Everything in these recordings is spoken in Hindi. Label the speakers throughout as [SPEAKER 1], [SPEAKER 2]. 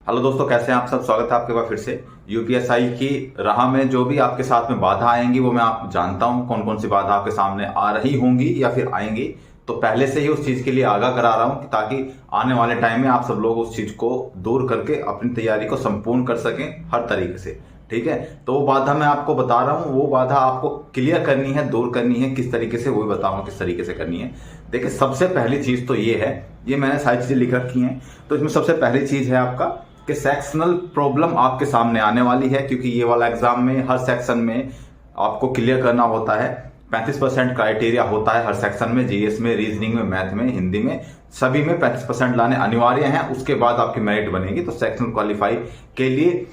[SPEAKER 1] हेलो दोस्तों, कैसे हैं आप सब। स्वागत है आपके पास फिर से। यूपीएसआई की राह में जो भी आपके साथ में बाधा आएंगी वो मैं आप जानता हूं कौन कौन सी बाधा आपके सामने आ रही होंगी या फिर आएंगी। तो पहले से ही उस चीज के लिए आगाह करा रहा हूं ताकि आने वाले टाइम में आप सब लोग उस चीज को दूर करके अपनी तैयारी को संपूर्ण कर सकें हर तरीके से। ठीक है, तो वो बाधा मैं आपको बता रहा हूं, वो बाधा आपको क्लियर करनी है, दूर करनी है। किस तरीके से वो भी बताऊंगा किस तरीके से करनी है। देखिए, सबसे पहली चीज तो ये है, ये मैंने सारी चीजें लिख रखी हैं। तो इसमें सबसे पहली चीज है आपका कि सेक्शनल प्रॉब्लम आपके सामने आने वाली है, क्योंकि ये वाला एग्जाम में हर सेक्शन में आपको क्लियर करना होता है। 35% क्राइटेरिया होता है हर सेक्शन में, जीएस में, रीजनिंग में, मैथ में, हिंदी में, सभी में 35% लाने अनिवार्य हैं। उसके बाद आपकी मेरिट बनेगी। तो सेक्शनल क्वालिफाई के लिए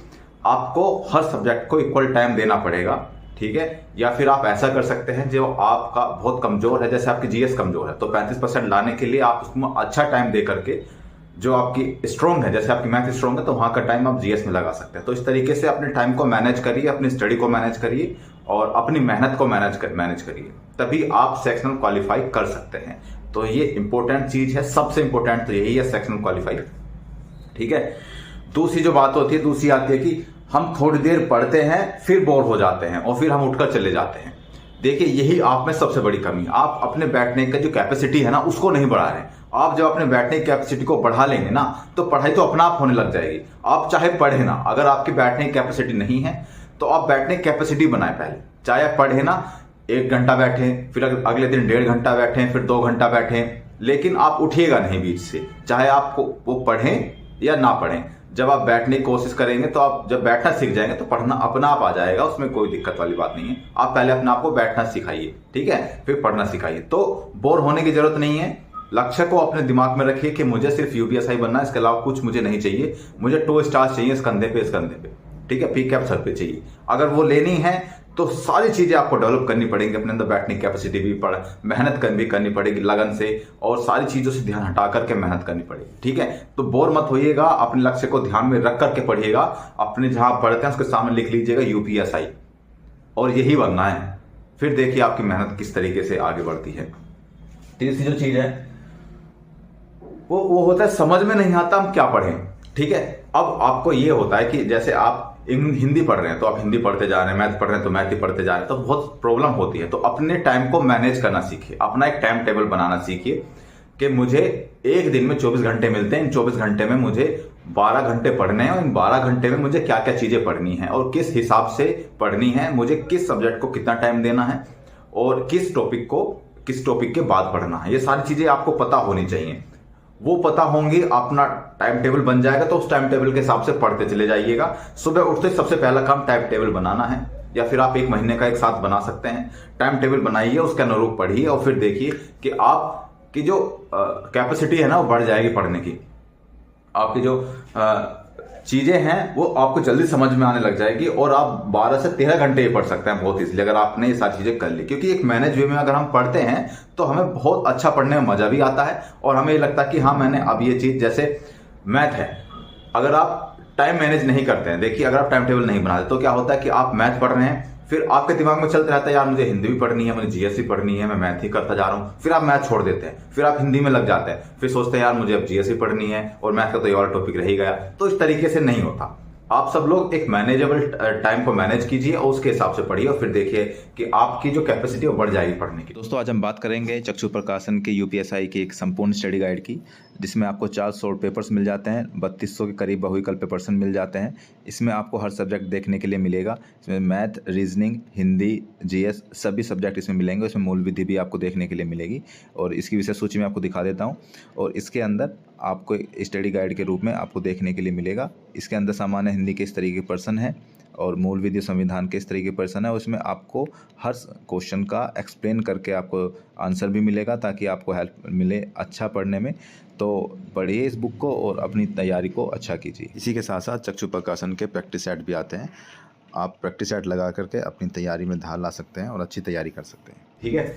[SPEAKER 1] आपको हर सब्जेक्ट को इक्वल टाइम देना पड़ेगा। ठीक है, या फिर आप ऐसा कर सकते हैं, जो आपका बहुत कमजोर है, जैसे आपकी जीएस कमजोर है, तो 35% लाने के लिए आप उसमें अच्छा टाइम दे करके, जो आपकी स्ट्रॉन्ग है, जैसे आपकी मैथ स्ट्रॉन्ग है तो वहां का टाइम आप जीएस में लगा सकते हैं। तो इस तरीके से अपने टाइम को मैनेज करिए, अपनी स्टडी को मैनेज करिए और अपनी मेहनत को मैनेज करिए, तभी आप सेक्शनल क्वालिफाई कर सकते हैं। तो ये इंपॉर्टेंट चीज है, सबसे इंपॉर्टेंट तो यही है, सेक्शनल क्वालिफाई। ठीक है, दूसरी जो बात होती है, दूसरी आती है कि हम थोड़ी देर पढ़ते हैं फिर बोर हो जाते हैं और फिर हम उठकर चले जाते हैं। देखिए, यही आप में सबसे बड़ी कमी। आप अपने बैठने का जो कैपेसिटी है ना, उसको नहीं बढ़ा रहे हैं। आप जब अपने बैठने की कैपेसिटी को बढ़ा लेंगे ना, तो पढ़ाई तो अपना आप होने लग जाएगी। आप चाहे पढ़े ना, अगर आपकी बैठने की कैपेसिटी नहीं है तो आप बैठने की कैपेसिटी बनाए पहले। चाहे आप पढ़े ना, 1 घंटा बैठे, फिर अगले दिन 1.5 घंटा बैठे, फिर 2 घंटा बैठे, लेकिन आप उठिएगा नहीं बीच से। चाहे आपको वो पढ़ें या ना पढ़ें, जब आप बैठने की कोशिश करेंगे तो आप जब बैठना सीख जाएंगे तो पढ़ना अपना आप आ जाएगा। उसमें कोई दिक्कत वाली बात नहीं है। आप पहले अपने आप को बैठना सिखाइए, ठीक है, फिर पढ़ना सिखाइए। तो बोर होने की जरूरत नहीं है। लक्ष्य को अपने दिमाग में रखिए कि मुझे सिर्फ यूपीएसआई बनना है, इसके अलावा कुछ मुझे नहीं चाहिए। मुझे 2 स्टार चाहिए इस कंधे पे, इस कंधे पे, ठीक है, पी कैप सर पे चाहिए। अगर वो लेनी है तो सारी चीजें आपको डेवलप करनी पड़ेंगी। अपने अंदर बैठने की कैपेसिटी भी मेहनत भी करनी पड़ेगी लगन से, और सारी चीजों से ध्यान हटा करके मेहनत करनी पड़ेगी। ठीक है, तो बोर मत होइएगा, अपने लक्ष्य को ध्यान में रख करके पढ़िएगा। अपने जहां पढ़ते हैं उसके सामने लिख लीजिएगा यूपीएसआई, और यही बनना है। फिर देखिए आपकी मेहनत किस तरीके से आगे बढ़ती है। तीसरी जो चीज है वो होता है, समझ में नहीं आता हम क्या पढ़ें। ठीक है, अब आपको ये होता है कि जैसे आप हिंदी पढ़ रहे हैं तो आप हिंदी पढ़ते जा रहे हैं, मैथ पढ़ रहे हैं तो मैथ ही पढ़ते जा रहे हैं, तो बहुत प्रॉब्लम होती है। तो अपने टाइम को मैनेज करना सीखिए, अपना एक टाइम टेबल बनाना सीखिए कि मुझे एक दिन में 24 घंटे मिलते हैं, इन 24 घंटे में मुझे 12 घंटे पढ़ने हैं, और इन 12 घंटे में मुझे क्या क्या चीजें पढ़नी है और किस हिसाब से पढ़नी है, मुझे किस सब्जेक्ट को कितना टाइम देना है और किस टॉपिक के बाद पढ़ना है। ये सारी चीजें आपको पता होनी चाहिए। वो पता होंगी, अपना टाइम टेबल बन जाएगा, तो उस टाइम टेबल के हिसाब से पढ़ते चले जाइएगा। सुबह उठते सबसे पहला काम टाइम टेबल बनाना है, या फिर आप 1 महीने का एक साथ बना सकते हैं। टाइम टेबल बनाइए, उसके अनुरूप पढ़िए, और फिर देखिए कि आपकी जो कैपेसिटी है ना वो बढ़ जाएगी पढ़ने की। आपकी जो चीजें हैं वो आपको जल्दी समझ में आने लग जाएगी, और आप 12 से 13 घंटे पढ़ सकते हैं बहुत इसलिए, अगर आपने ये सारी चीजें कर ली। क्योंकि एक मैनेज वे में अगर हम पढ़ते हैं तो हमें बहुत अच्छा पढ़ने में मजा भी आता है, और हमें ये लगता है कि हाँ, मैंने अब ये चीज, जैसे मैथ है, अगर आप टाइम मैनेज नहीं करते हैं, देखिए अगर आप टाइम टेबल नहीं बनाते तो क्या होता है कि आप मैथ पढ़ रहे हैं, फिर आपके दिमाग में चलता रहता है यार मुझे हिंदी भी पढ़नी है, मुझे जीएस भी पढ़नी है, मैं मैथ ही करता जा रहा हूं। फिर आप मैथ छोड़ देते हैं, फिर आप हिंदी में लग जाते हैं, फिर सोचते हैं यार मुझे अब जीएस भी पढ़नी है और मैथ का तो ये वाला टॉपिक रह ही गया। तो इस तरीके से नहीं होता। आप सब लोग एक मैनेजेबल टाइम को मैनेज कीजिए और उसके हिसाब से पढ़िए, और फिर देखिए कि आपकी जो कैपेसिटी वो बढ़ जाएगी पढ़ने की।
[SPEAKER 2] दोस्तों, आज हम बात करेंगे चक्षु प्रकाशन के यूपीएसआई की एक संपूर्ण स्टडी गाइड की, जिसमें आपको 400 पेपर्स मिल जाते हैं, 3200 के करीब बहुविकल्प पेपर्स मिल जाते हैं। इसमें आपको हर सब्जेक्ट देखने के लिए मिलेगा। इसमें मैथ, रीजनिंग, हिंदी, जीएस सभी सब्जेक्ट इसमें मिलेंगे। इसमें मूल विधि भी आपको देखने के लिए मिलेगी, और इसकी विषय सूची में आपको दिखा देता हूँ। और इसके अंदर आपको स्टडी गाइड के रूप में आपको देखने के लिए मिलेगा। इसके अंदर सामान्य हिंदी के इस तरीके के प्रश्न है, और मूल विधि संविधान के इस तरीके के प्रश्न है। उसमें आपको हर क्वेश्चन का एक्सप्लेन करके आपको आंसर भी मिलेगा, ताकि आपको हेल्प मिले अच्छा पढ़ने में। तो पढ़िए इस बुक को और अपनी तैयारी को अच्छा कीजिए। इसी के साथ साथ चक्षु प्रकाशन के प्रैक्टिस सेट भी आते हैं। आप प्रैक्टिस सेट लगा करके अपनी तैयारी में धार ला सकते हैं और अच्छी तैयारी कर सकते हैं।
[SPEAKER 1] ठीक है,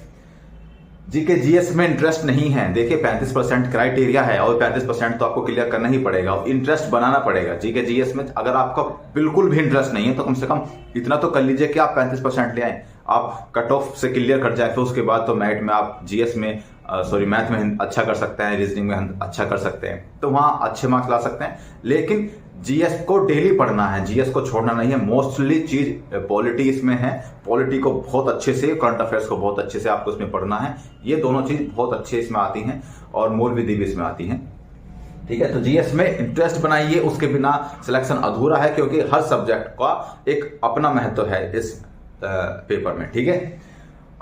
[SPEAKER 1] जीके जीएस में इंटरेस्ट नहीं है, देखिए 35% क्राइटेरिया है और 35% तो आपको क्लियर करना ही पड़ेगा, और इंटरेस्ट बनाना पड़ेगा जीके जीएस में। अगर आपका बिल्कुल भी इंटरेस्ट नहीं है तो कम से कम इतना तो कर लीजिए कि आप 35% ले आए, आप कट ऑफ से क्लियर कर जाए। फिर उसके बाद तो मेरिट में आप जीएस में मैथ में अच्छा कर सकते हैं, रीजनिंग में अच्छा कर सकते हैं, तो वहां अच्छे मार्क्स ला सकते हैं। लेकिन जीएस को डेली पढ़ना है, जीएस को छोड़ना नहीं है। मोस्टली चीज पॉलिटी इसमें है, पॉलिटी को बहुत अच्छे से, करंट अफेयर्स को बहुत अच्छे से आपको इसमें पढ़ना है। ये दोनों चीज बहुत अच्छे इसमें आती हैं और मूल विधि भी इसमें आती हैं। ठीक है, तो जीएस में इंटरेस्ट बनाइए, उसके बिना सिलेक्शन अधूरा है, क्योंकि हर सब्जेक्ट का एक अपना महत्व है इस पेपर में। ठीक है,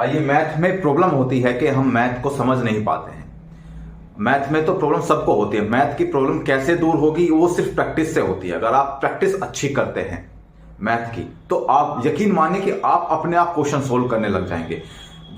[SPEAKER 1] ये मैथ में प्रॉब्लम होती है कि हम मैथ को समझ नहीं पाते हैं। मैथ में तो प्रॉब्लम सबको होती है, मैथ की प्रॉब्लम कैसे दूर होगी वो सिर्फ प्रैक्टिस से होती है। अगर आप प्रैक्टिस अच्छी करते हैं मैथ की, तो आप यकीन मानिए कि आप अपने आप क्वेश्चन सोल्व करने लग जाएंगे।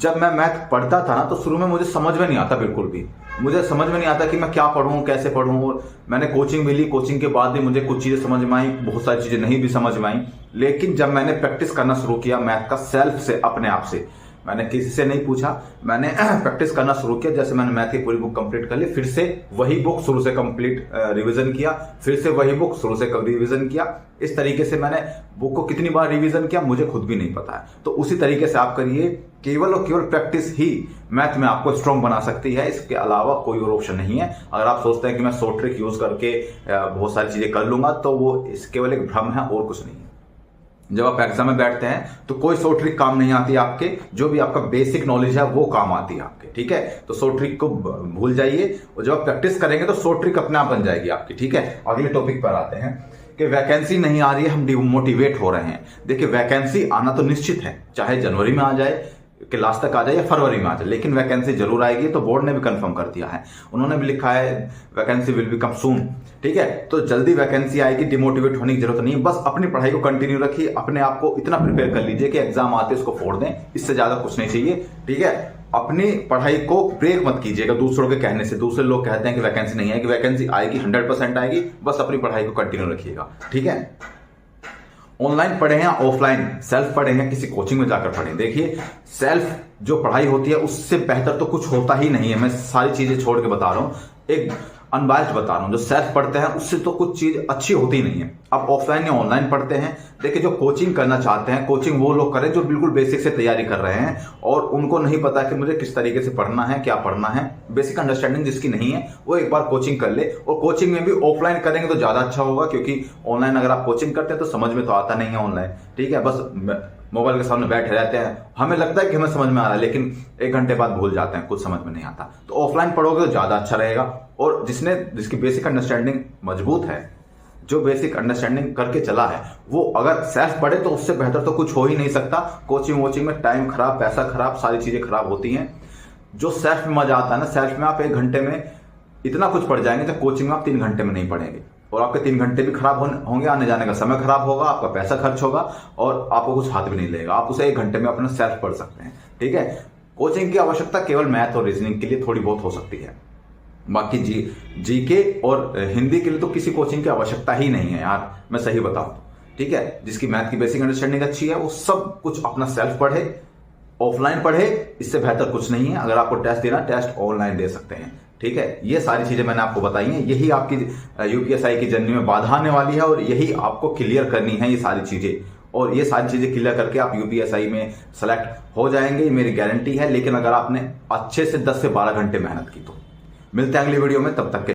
[SPEAKER 1] जब मैं मैथ पढ़ता था ना, तो शुरू में मुझे समझ में नहीं आता, बिल्कुल भी मुझे समझ में नहीं आता कि मैं क्या पढ़ूं, कैसे पढ़ूं। और मैंने कोचिंग भी ली, कोचिंग के बाद भी मुझे कुछ चीजें समझ में आई, बहुत सारी चीजें नहीं भी समझ में आई। लेकिन जब मैंने प्रैक्टिस करना शुरू किया मैथ का, सेल्फ से, अपने आप से, मैंने किसी से नहीं पूछा, मैंने प्रैक्टिस करना शुरू किया। जैसे मैंने मैथ की पूरी बुक कंप्लीट कर ली, फिर से वही बुक शुरू से कंप्लीट रिवीजन किया, फिर से वही बुक शुरू से रिवीजन किया। इस तरीके से मैंने बुक को कितनी बार रिवीजन किया मुझे खुद भी नहीं पता है। तो उसी तरीके से आप करिए, केवल और केवल प्रैक्टिस ही मैथ में आपको स्ट्रॉन्ग बना सकती है, इसके अलावा कोई और ऑप्शन नहीं है। अगर आप सोचते हैं कि मैं शॉर्ट ट्रिक यूज करके बहुत सारी चीजें कर लूंगा, तो वो केवल एक भ्रम है और कुछ नहीं है। जब आप एग्जाम में बैठते हैं तो कोई शॉर्ट ट्रिक काम नहीं आती आपके, जो भी आपका बेसिक नॉलेज है वो काम आती है आपके। ठीक है, तो शॉर्ट ट्रिक को भूल जाइए, और जब आप प्रैक्टिस करेंगे तो शॉर्ट ट्रिक अपने आप बन जाएगी आपकी। ठीक है, अगले टॉपिक पर आते हैं कि वैकेंसी नहीं आ रही है, हम डिमोटिवेट हो रहे हैं। देखिए, वैकेंसी आना तो निश्चित है, चाहे जनवरी में आ जाए कि लास्ट तक आ जाए या फरवरी में आ जाए, लेकिन वैकेंसी जरूर आएगी। तो बोर्ड ने भी कंफर्म कर दिया है, उन्होंने भी लिखा है वैकेंसी विल बी कम सून। ठीक है, तो जल्दी वैकेंसी आएगी, डिमोटिवेट होने की जरूरत नहीं है। बस अपनी पढ़ाई को कंटिन्यू रखिए, अपने आप को इतना प्रिपेयर कर लीजिए कि एग्जाम आते उसको फोड़ दें, इससे ज्यादा कुछ नहीं चाहिए। ठीक है, अपनी पढ़ाई को ब्रेक मत कीजिएगा दूसरों के कहने से। दूसरे लोग कहते हैं कि वैकेंसी नहीं आएगी, वैकेंसी आएगी, 100% आएगी, बस अपनी पढ़ाई को कंटिन्यू रखिएगा। ठीक है, ऑनलाइन पढ़े या ऑफलाइन, सेल्फ पढ़े या किसी कोचिंग में जाकर पढ़े, देखिए सेल्फ जो पढ़ाई होती है उससे बेहतर तो कुछ होता ही नहीं है। मैं सारी चीजें छोड़ के बता रहा हूं, एक अनबायस्ड बता रहा हूं। जो सेल्फ पढ़ते हैं उससे तो कुछ चीज अच्छी होती नहीं है। आप ऑफलाइन या ऑनलाइन पढ़ते हैं, देखिए जो कोचिंग करना चाहते हैं, कोचिंग वो लोग करें जो बिल्कुल बेसिक से तैयारी कर रहे हैं और उनको नहीं पता कि मुझे किस तरीके से पढ़ना है, क्या पढ़ना है, बेसिक अंडरस्टैंडिंग जिसकी नहीं है वो एक बार कोचिंग कर ले। और कोचिंग में भी ऑफलाइन करेंगे तो ज्यादा अच्छा होगा, क्योंकि ऑनलाइन अगर आप कोचिंग करते हैं तो समझ में तो आता नहीं है ऑनलाइन। ठीक है, बस मोबाइल के सामने बैठे रहते हैं, हमें लगता है कि हमें समझ में आ रहा है, लेकिन 1 घंटे बाद भूल जाते हैं, कुछ समझ में नहीं आता। तो ऑफलाइन पढ़ोगे तो ज्यादा अच्छा रहेगा। और जिसकी बेसिक अंडरस्टैंडिंग मजबूत है, जो बेसिक अंडरस्टैंडिंग करके चला है, वो अगर सेल्फ पढ़े तो उससे बेहतर तो कुछ हो ही नहीं सकता। कोचिंग वोचिंग में टाइम खराब, पैसा खराब, सारी चीजें खराब होती हैं। जो सेल्फ में मजा आता है ना, सेल्फ में आप 1 घंटे में इतना कुछ पढ़ जाएंगे जो कोचिंग में आप 3 घंटे में नहीं पढ़ेंगे। और आपके 3 घंटे भी खराब होंगे, आने जाने का समय खराब होगा, आपका पैसा खर्च होगा और आपको कुछ हाथ भी नहीं लगेगा। आप उसे 1 घंटे में अपना सेल्फ पढ़ सकते हैं। ठीक है, कोचिंग की आवश्यकता केवल मैथ और रीजनिंग के लिए थोड़ी बहुत हो सकती है, बाकी जीके और हिंदी के लिए तो किसी कोचिंग की आवश्यकता ही नहीं है यार, मैं सही बताऊं। ठीक है, जिसकी मैथ की बेसिक अंडरस्टैंडिंग अच्छी है वो सब कुछ अपना सेल्फ पढ़े, ऑफलाइन पढ़े, इससे बेहतर कुछ नहीं है। अगर आपको टेस्ट देना, टेस्ट ऑनलाइन दे सकते हैं। ठीक है, ये सारी चीजें मैंने आपको बताई हैं, यही आपकी यूपीएसआई की जर्नी में बाधा आने वाली है और यही आपको क्लियर करनी है ये सारी चीजें। और ये सारी चीजें क्लियर करके आप यूपीएसआई में सेलेक्ट हो जाएंगे, मेरी गारंटी है। लेकिन अगर आपने अच्छे से 10 से 12 घंटे मेहनत की तो। मिलते हैं अगली वीडियो में, तब तक के